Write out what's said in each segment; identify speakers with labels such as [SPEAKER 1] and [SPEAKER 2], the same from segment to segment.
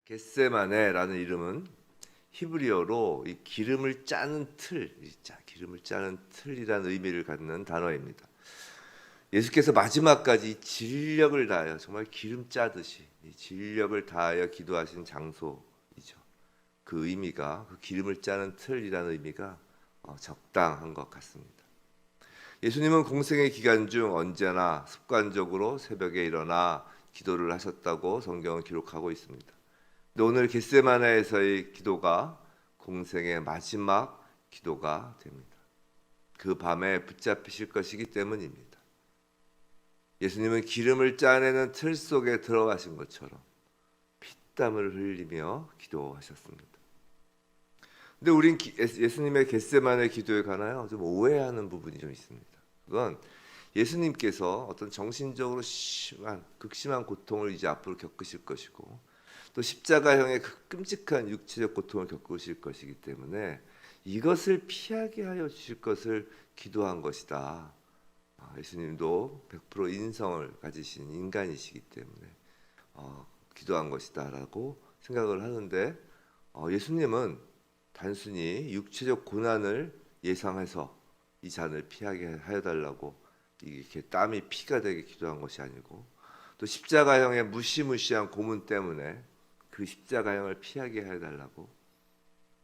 [SPEAKER 1] 겟세마네라는 이름은 히브리어로 이 기름을 짜는 기름을 짜는 틀이라는 의미를 갖는 단어입니다. 예수께서 마지막까지 이 진력을 다하여 정말 기름 짜듯이 이 진력을 다하여 기도하신 장소이죠. 그 의미가 그 기름을 짜는 틀이라는 의미가 적당한 것 같습니다. 예수님은 공생의 기간 중 언제나 습관적으로 새벽에 일어나 기도를 하셨다고 성경은 기록하고 있습니다. 근데 오늘 겟세마네에서의 기도가 공생의 마지막 기도가 됩니다. 그 밤에 붙잡히실 것이기 때문입니다. 예수님은 기름을 짜내는 틀 속에 들어가신 것처럼 피땀을 흘리며 기도하셨습니다. 근데 우린 예수님의 겟세마네 기도에 관하여 좀 오해하는 부분이 좀 있습니다. 그건 예수님께서 어떤 정신적으로 극심한 고통을 이제 앞으로 겪으실 것이고 또 십자가형의 그 끔찍한 육체적 고통을 겪으실 것이기 때문에 이것을 피하게 하여 주실 것을 기도한 것이다. 예수님도 100% 인성을 가지신 인간이시기 때문에 기도한 것이다라고 생각을 하는데 예수님은 단순히 육체적 고난을 예상해서 이 잔을 피하게 하여 달라고 이렇게 땀이 피가 되게 기도한 것이 아니고 또 십자가형의 무시무시한 고문 때문에 그 십자가형을 피하게 해달라고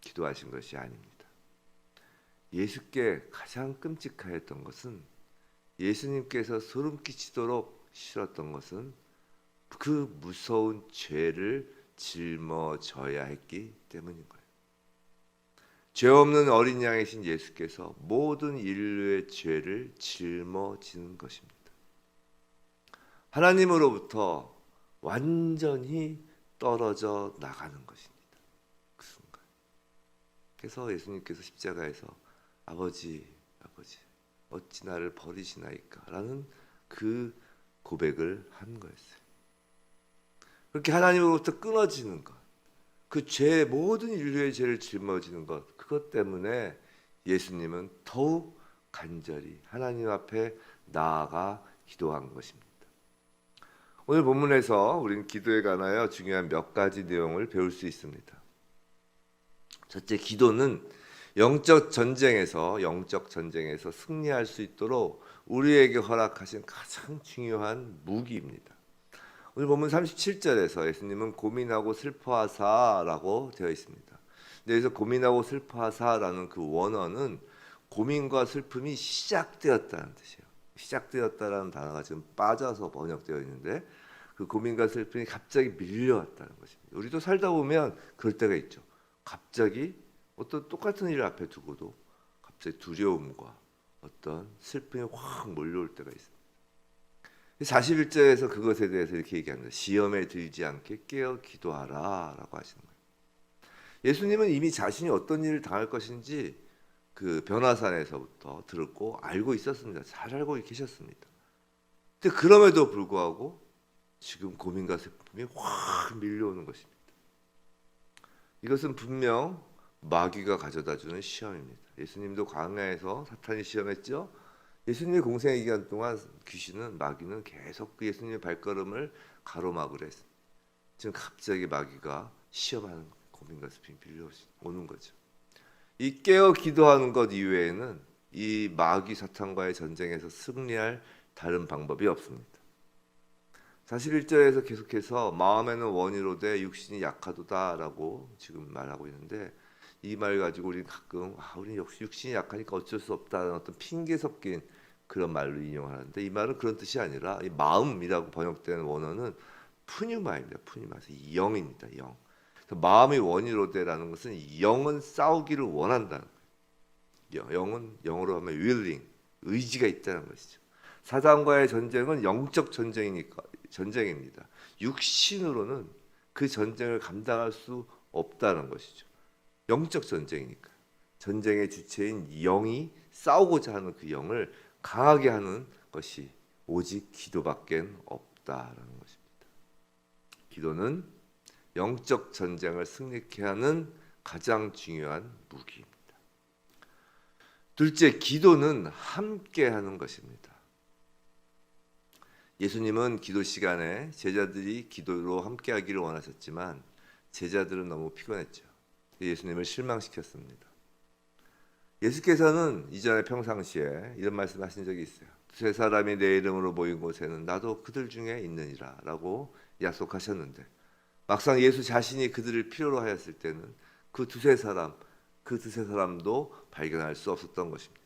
[SPEAKER 1] 기도하신 것이 아닙니다. 예수께 가장 끔찍하였던 것은 예수님께서 소름 끼치도록 싫었던 것은 그 무서운 죄를 짊어져야 했기 때문인 거예요. 죄 없는 어린 양이신 예수께서 모든 인류의 죄를 짊어지는 것입니다. 하나님으로부터 완전히 떨어져 나가는 것입니다. 그 순간. 그래서 예수님께서 십자가에서 아버지 어찌 나를 버리시나이까 라는 그 고백을 한 거였어요. 그렇게 하나님으로부터 끊어지는 것, 그 죄, 모든 인류의 죄를 짊어지는 것, 그것 때문에 예수님은 더욱 간절히 하나님 앞에 나아가 기도한 것입니다. 오늘 본문에서 우리는 기도에 관하여 중요한 몇 가지 내용을 배울 수 있습니다. 첫째, 기도는 영적 전쟁에서 승리할 수 있도록 우리에게 허락하신 가장 중요한 무기입니다. 오늘 본문 37절에서 예수님은 고민하고 슬퍼하사라고 되어 있습니다. 여기서 고민하고 슬퍼하사라는 그 원어는 고민과 슬픔이 시작되었다는 뜻이에요. 시작되었다라는 단어가 지금 빠져서 번역되어 있는데 그 고민과 슬픔이 갑자기 밀려왔다는 것입니다. 우리도 살다 보면 그럴 때가 있죠. 갑자기 어떤 똑같은 일을 앞에 두고도 갑자기 두려움과 어떤 슬픔이 확 몰려올 때가 있습니다. 41절에서 그것에 대해서 이렇게 얘기합니다. 시험에 들지 않게 깨어 기도하라 라고 하시는 거예요. 예수님은 이미 자신이 어떤 일을 당할 것인지 그 변화산에서부터 들었고 알고 있었습니다. 잘 알고 계셨습니다. 근데 그럼에도 불구하고 지금 고민과 슬픔이 확 밀려오는 것입니다. 이것은 분명 마귀가 가져다주는 시험입니다. 예수님도 광야에서 사탄이 시험했죠. 예수님의 공생의 기간 동안 마귀는 계속 그 예수님의 발걸음을 가로막으려 했습니다. 지금 갑자기 마귀가 시험하는 고민과 슬픔이 밀려오는 거죠. 이 깨어 기도하는 것 이외에는 이 마귀 사탄과의 전쟁에서 승리할 다른 방법이 없습니다. 41절에서 계속해서 마음에는 원이로되 육신이 약하도다라고 지금 말하고 있는데 이 말 가지고 우리는 가끔 우리 역시 육신이 약하니까 어쩔 수 없다는 어떤 핑계 섞인 그런 말로 인용하는데 이 말은 그런 뜻이 아니라 이 마음이라고 번역되는 원어는 푸뉴마입니다. 푸뉴마에서 영입니다. 영. 마음이 원이로되라는 것은 영은 싸우기를 원한다는 거예요. 영은 영어로 하면 willing, 의지가 있다는 것이죠. 사단과의 전쟁은 영적 전쟁입니다. 육신으로는 그 전쟁을 감당할 수 없다는 것이죠. 영적 전쟁이니까. 전쟁의 주체인 영이 싸우고자 하는 그 영을 강하게 하는 것이 오직 기도밖에 없다라는 것입니다. 기도는 영적 전쟁을 승리케 하는 가장 중요한 무기입니다. 둘째, 기도는 함께 하는 것입니다. 예수님은 기도 시간에 제자들이 기도로 함께 하기를 원하셨지만 제자들은 너무 피곤했죠. 예수님을 실망시켰습니다. 예수께서는 이전에 평상시에 이런 말씀하신 적이 있어요. 두세 사람이 내 이름으로 모인 곳에는 나도 그들 중에 있느니라 라고 약속하셨는데, 막상 예수 자신이 그들을 필요로 하였을 때는 그 두세 사람도 발견할 수 없었던 것입니다.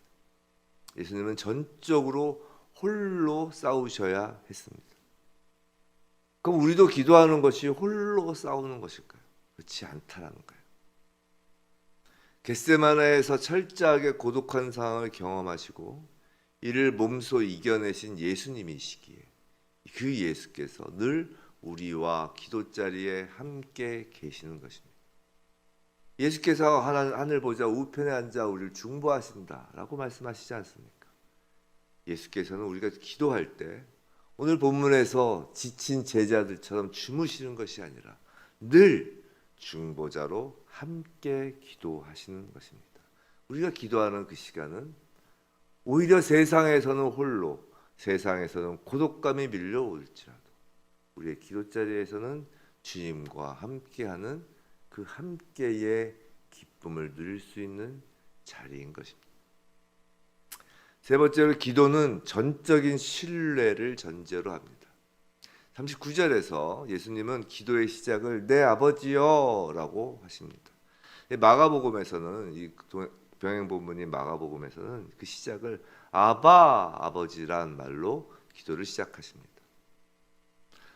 [SPEAKER 1] 예수님은 전적으로 홀로 싸우셔야 했습니다. 그럼 우리도 기도하는 것이 홀로 싸우는 것일까요? 그렇지 않다라는 거예요. 겟세마네에서 철저하게 고독한 상황을 경험하시고 이를 몸소 이겨내신 예수님이시기에 그 예수께서 늘 우리와 기도 자리에 함께 계시는 것입니다. 예수께서 하늘 보좌 우편에 앉아 우리를 중보하신다라고 말씀하시지 않습니까? 예수께서는 우리가 기도할 때 오늘 본문에서 지친 제자들처럼 주무시는 것이 아니라 늘 중보자로 함께 기도하시는 것입니다. 우리가 기도하는 그 시간은 오히려 세상에서는 홀로, 세상에서는 고독감이 밀려올지라도 우리의 기도 자리에서는 주님과 함께하는 그 함께의 기쁨을 누릴 수 있는 자리인 것입니다. 세 번째로 기도는 전적인 신뢰를 전제로 합니다. 39절에서 예수님은 기도의 시작을 내 아버지여 라고 하십니다. 마가복음에서는 이 병행 본문인 마가복음에서는 그 시작을 아바 아버지란 말로 기도를 시작하십니다.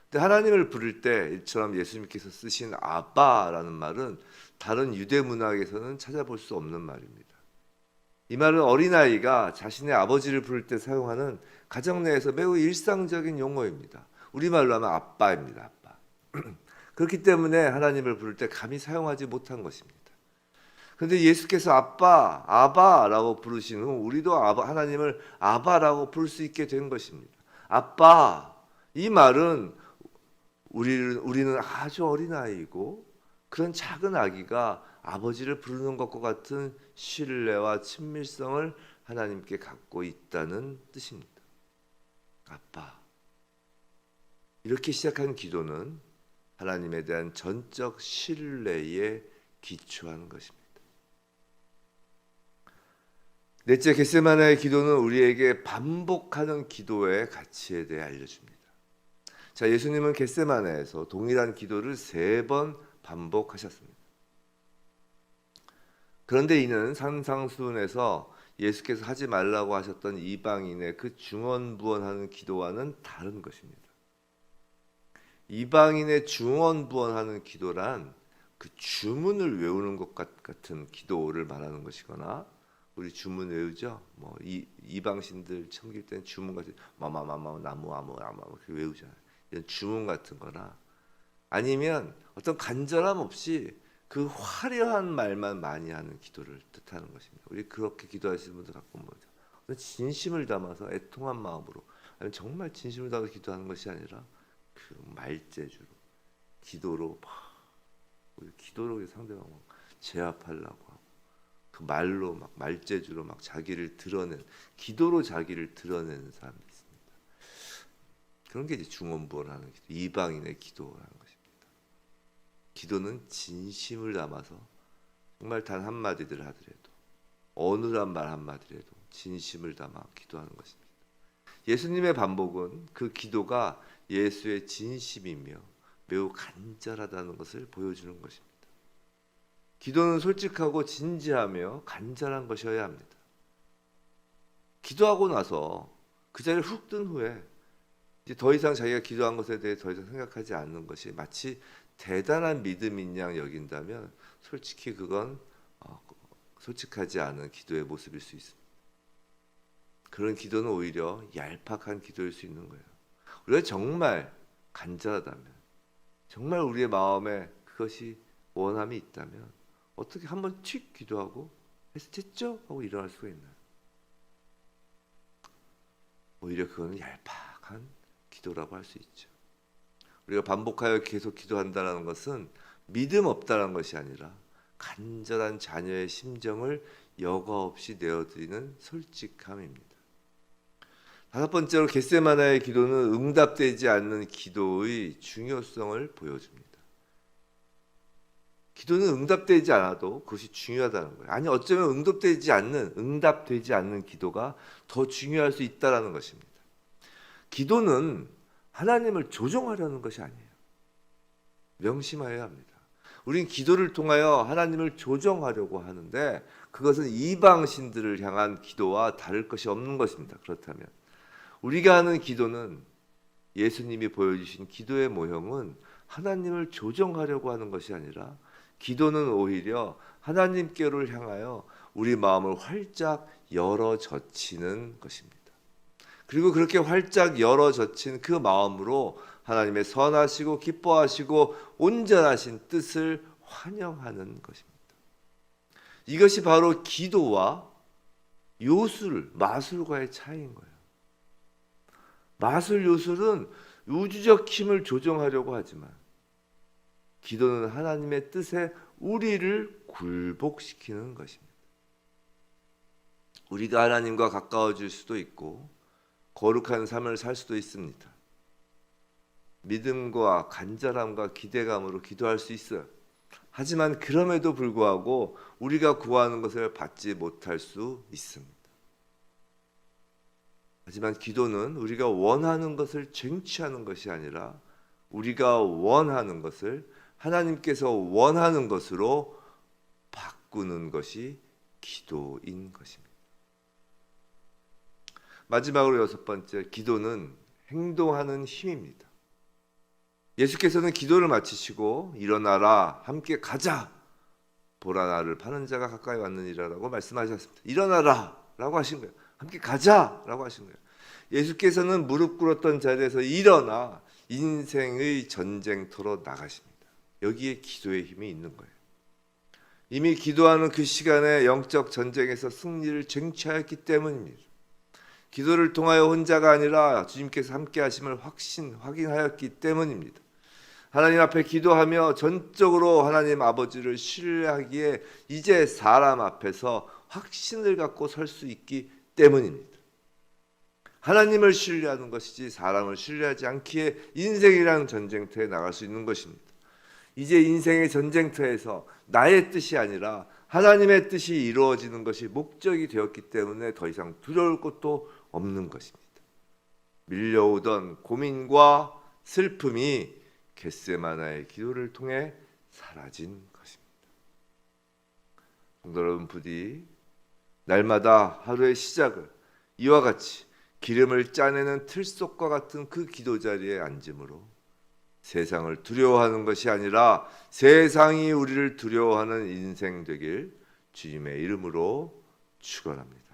[SPEAKER 1] 근데 하나님을 부를 때 이처럼 예수님께서 쓰신 아바라는 말은 다른 유대 문학에서는 찾아볼 수 없는 말입니다. 이 말은 어린아이가 자신의 아버지를 부를 때 사용하는 가정 내에서 매우 일상적인 용어입니다. 우리말로 하면 아빠입니다. 아빠. 그렇기 때문에 하나님을 부를 때 감히 사용하지 못한 것입니다. 그런데 예수께서 아빠, 아바라고 부르신 후 우리도 하나님을 아바라고 부를 수 있게 된 것입니다. 아빠, 이 말은 우리는 아주 어린아이이고 그런 작은 아기가 아버지를 부르는 것과 같은 신뢰와 친밀성을 하나님께 갖고 있다는 뜻입니다. 아빠. 이렇게 시작한 기도는 하나님에 대한 전적 신뢰에 기초한 것입니다. 넷째, 겟세마네의 기도는 우리에게 반복하는 기도의 가치에 대해 알려줍니다. 자, 예수님은 겟세마네에서 동일한 기도를 3번 반복하셨습니다. 그런데 이는 산상수훈에서 예수께서 하지 말라고 하셨던 이방인의 그 중언부언하는 기도와는 다른 것입니다. 이방인의 중언부언하는 기도란 그 주문을 외우는 것 같은 기도를 말하는 것이거나, 우리 주문 외우죠. 뭐 이방신들 섬길 때는 주문 같은 마마마마 나무 아무 그렇게 외우잖아요. 이런 주문 같은 거나, 아니면 어떤 간절함 없이 그 화려한 말만 많이 하는 기도를 뜻하는 것입니다. 우리 그렇게 기도하시는 분들 가끔 보죠. 진심을 담아서 애통한 마음으로, 아니면 정말 진심을 담아서 기도하는 것이 아니라 그 말재주로, 기도로 막 우리 기도로 상대방을 제압하려고 하고 그 말로 막 말재주로 막 자기를 드러낸, 기도로 자기를 드러내는 사람이 있습니다. 그런 게 이제 중언부언하는 기도, 이방인의 기도라는 것입니다. 기도는 진심을 담아서 정말 단 한마디를 하더라도, 어느한 말 한마디라도 진심을 담아 기도하는 것입니다. 예수님의 반복은 그 기도가 예수의 진심이며 매우 간절하다는 것을 보여주는 것입니다. 기도는 솔직하고 진지하며 간절한 것이어야 합니다. 기도하고 나서 그 자리를 훅 뜬 후에 이제 더 이상 자기가 기도한 것에 대해 더 이상 생각하지 않는 것이 마치 대단한 믿음인 양 여긴다면, 솔직히 그건 솔직하지 않은 기도의 모습일 수 있습니다. 그런 기도는 오히려 얄팍한 기도일 수 있는 거예요. 우리가 정말 간절하다면, 정말 우리의 마음에 그것이 원함이 있다면 어떻게 한번 튀 기도하고 해서 됐죠? 하고 일어날 수가 있나요? 오히려 그거는 얄팍한 기도라고 할 수 있죠. 우리가 반복하여 계속 기도한다는 것은 믿음 없다는 것이 아니라 간절한 자녀의 심정을 여과 없이 내어드리는 솔직함입니다. 다섯 번째로 겟세마네의 기도는 응답되지 않는 기도의 중요성을 보여줍니다. 기도는 응답되지 않아도 그것이 중요하다는 거예요. 아니 어쩌면 응답되지 않는 기도가 더 중요할 수 있다라는 것입니다. 기도는 하나님을 조종하려는 것이 아니에요. 명심하여야 합니다. 우린 기도를 통하여 하나님을 조정하려고 하는데 그것은 이방 신들을 향한 기도와 다를 것이 없는 것입니다. 그렇다면 우리가 하는 기도는 예수님이 보여주신 기도의 모형은 하나님을 조정하려고 하는 것이 아니라 기도는 오히려 하나님께로 향하여 우리 마음을 활짝 열어 젖히는 것입니다. 그리고 그렇게 활짝 열어 젖힌 그 마음으로 하나님의 선하시고 기뻐하시고 온전하신 뜻을 환영하는 것입니다. 이것이 바로 기도와 마술과의 차이인 거예요. 마술, 요술은 우주적 힘을 조정하려고 하지만 기도는 하나님의 뜻에 우리를 굴복시키는 것입니다. 우리가 하나님과 가까워질 수도 있고 거룩한 삶을 살 수도 있습니다. 믿음과 간절함과 기대감으로 기도할 수 있어요. 하지만 그럼에도 불구하고 우리가 구하는 것을 받지 못할 수 있습니다. 하지만 기도는 우리가 원하는 것을 쟁취하는 것이 아니라 우리가 원하는 것을 하나님께서 원하는 것으로 바꾸는 것이 기도인 것입니다. 마지막으로 6번째, 기도는 행동하는 힘입니다. 예수께서는 기도를 마치시고 일어나라 함께 가자 보라 나를 파는 자가 가까이 왔느니라라고 말씀하셨습니다. 일어나라 라고 하신 거예요. 함께 가자 라고 하신 거예요. 예수께서는 무릎 꿇었던 자리에서 일어나 인생의 전쟁터로 나가십니다. 여기에 기도의 힘이 있는 거예요. 이미 기도하는 그 시간에 영적 전쟁에서 승리를 쟁취하였기 때문입니다. 기도를 통하여 혼자가 아니라 주님께서 함께 하심을 확인하였기 때문입니다. 하나님 앞에 기도하며 전적으로 하나님 아버지를 신뢰하기에 이제 사람 앞에서 확신을 갖고 설 수 있기 때문입니다. 하나님을 신뢰하는 것이지 사람을 신뢰하지 않기에 인생이라는 전쟁터에 나갈 수 있는 것입니다. 이제 인생의 전쟁터에서 나의 뜻이 아니라 하나님의 뜻이 이루어지는 것이 목적이 되었기 때문에 더 이상 두려울 것도 없는 것입니다. 밀려오던 고민과 슬픔이 겟세마나의 기도를 통해 사라진 것입니다. 성도 여러분, 부디 날마다 하루의 시작을 이와 같이 기름을 짜내는 틀속과 같은 그 기도 자리에 앉음으로 세상을 두려워하는 것이 아니라 세상이 우리를 두려워하는 인생 되길 주님의 이름으로 축원합니다.